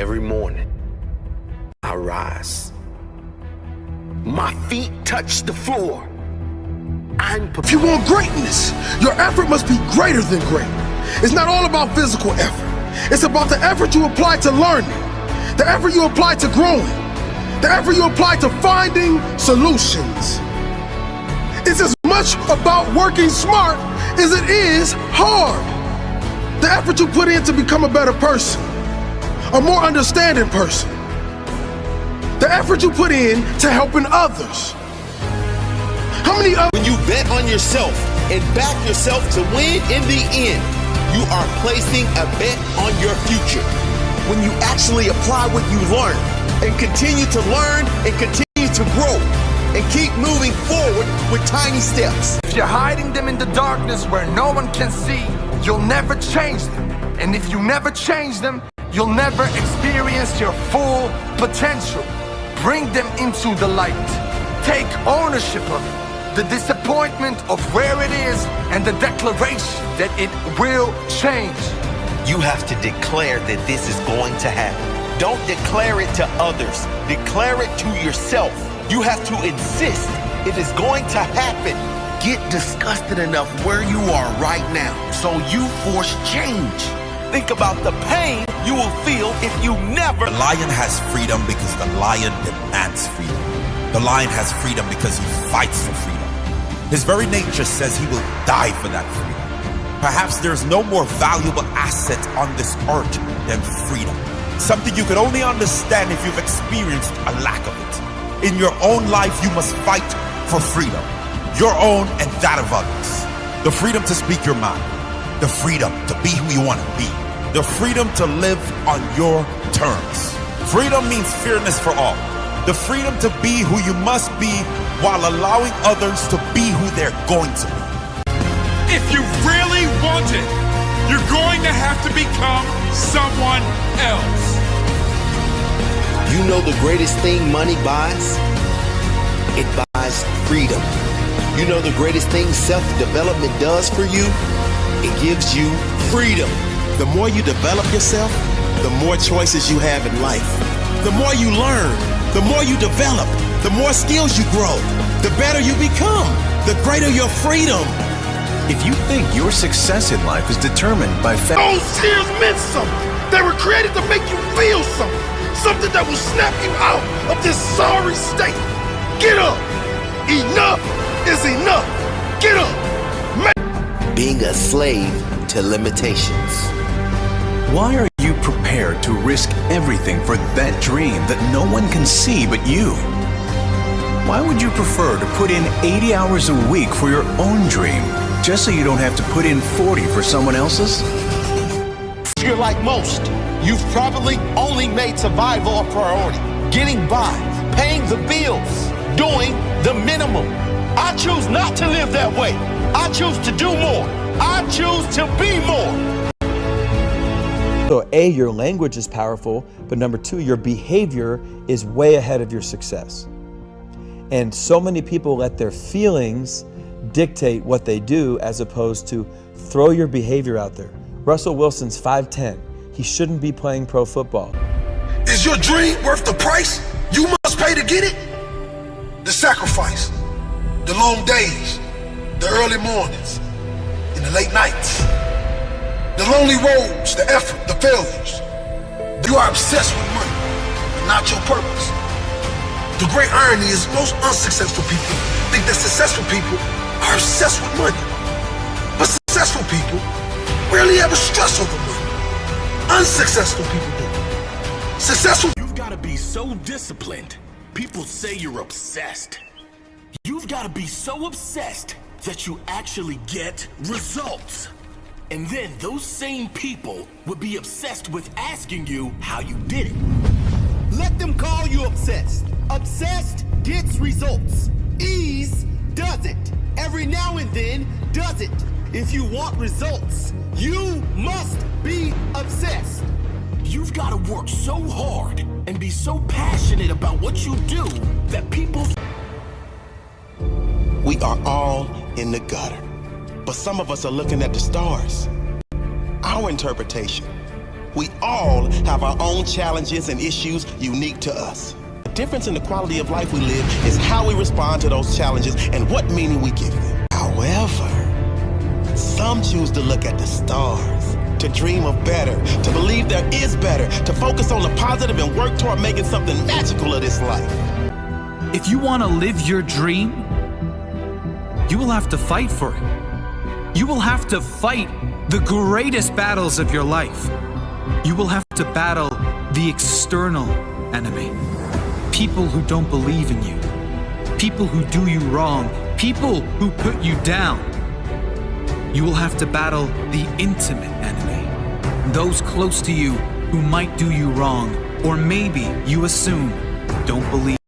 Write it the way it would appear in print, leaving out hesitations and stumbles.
Every morning, I rise. My feet touch the floor. If you want greatness, your effort must be greater than great. It's not all about physical effort. It's about the effort you apply to learning, the effort you apply to growing, the effort you apply to finding solutions. It's as much about working smart as it is hard. The effort you put in to become a better person, a more understanding person. The effort you put in to helping others. How many others? When you bet on yourself and back yourself to win in the end, you are placing a bet on your future. When you actually apply what you learn and continue to learn and continue to grow and keep moving forward with tiny steps. If you're hiding them in the darkness where no one can see, you'll never change them. And if you never change them, you'll never experience your full potential. Bring them into the light. Take ownership of it. The disappointment of where it is and the declaration that it will change. You have to declare that this is going to happen. Don't declare it to others. Declare it to yourself. You have to insist it is going to happen. Get disgusted enough where you are right now so you force change. Think about the pain you will feel if you never. The lion has freedom because the lion demands freedom. The lion has freedom because he fights for freedom. His very nature says he will die for that freedom. Perhaps there's no more valuable asset on this earth than freedom. Something you could only understand if you've experienced a lack of it. In your own life, you must fight for freedom. Your own and that of others. The freedom to speak your mind. The freedom to be who you want to be. The freedom to live on your terms. Freedom means fairness for all. The freedom to be who you must be while allowing others to be who they're going to be. If you really want it, you're going to have to become someone else. You know the greatest thing money buys? It buys freedom. You know the greatest thing self-development does for you? It gives you freedom. The more you develop yourself, the more choices you have in life. The more you learn, the more you develop, the more skills you grow, the better you become, the greater your freedom. If you think your success in life is determined by Those tears meant something. They were created to make you feel something. Something that will snap you out of this sorry state. Get up. Enough is enough. Get up. Being a slave to limitations. Why are you prepared to risk everything for that dream that no one can see but you? Why would you prefer to put in 80 hours a week for your own dream just so you don't have to put in 40 for someone else's? If you're like most, you've probably only made survival a priority. Getting by, paying the bills, doing the minimum. I choose not to live that way. I choose to do more. I choose to be more. So A, your language is powerful, but number two, your behavior is way ahead of your success. And so many people let their feelings dictate what they do as opposed to throw your behavior out there. Russell Wilson's 5'10". He shouldn't be playing pro football. Is your dream worth the price you must pay to get it? The sacrifice, the long days, the early mornings, and the late nights. The lonely roads, the effort, the failures. You are obsessed with money, but not your purpose. The great irony is most unsuccessful people think that successful people are obsessed with money. But successful people rarely ever stress over money. Unsuccessful people do. Successful. You've got to be so disciplined. People say you're obsessed. You've got to be so obsessed that you actually get results. And then those same people would be obsessed with asking you how you did it. Let them call you obsessed. Obsessed gets results. Ease does it. Every now and then does it. If you want results, you must be obsessed. You've got to work so hard and be so passionate about what you do that people... We are all in the gutter, but some of us are looking at the stars. Our interpretation We all have our own challenges and issues unique to us. The difference in the quality of life we live is how we respond to those challenges and what meaning we give them. However, some choose to look at the stars, to dream of better, to believe there is better, to focus on the positive and work toward making something magical of this life. If you want to live your dream, you will have to fight for it. You will have to fight the greatest battles of your life. You will have to battle the external enemy. People who don't believe in you. People who do you wrong. People who put you down. You will have to battle the intimate enemy. Those close to you who might do you wrong, or maybe you assume don't believe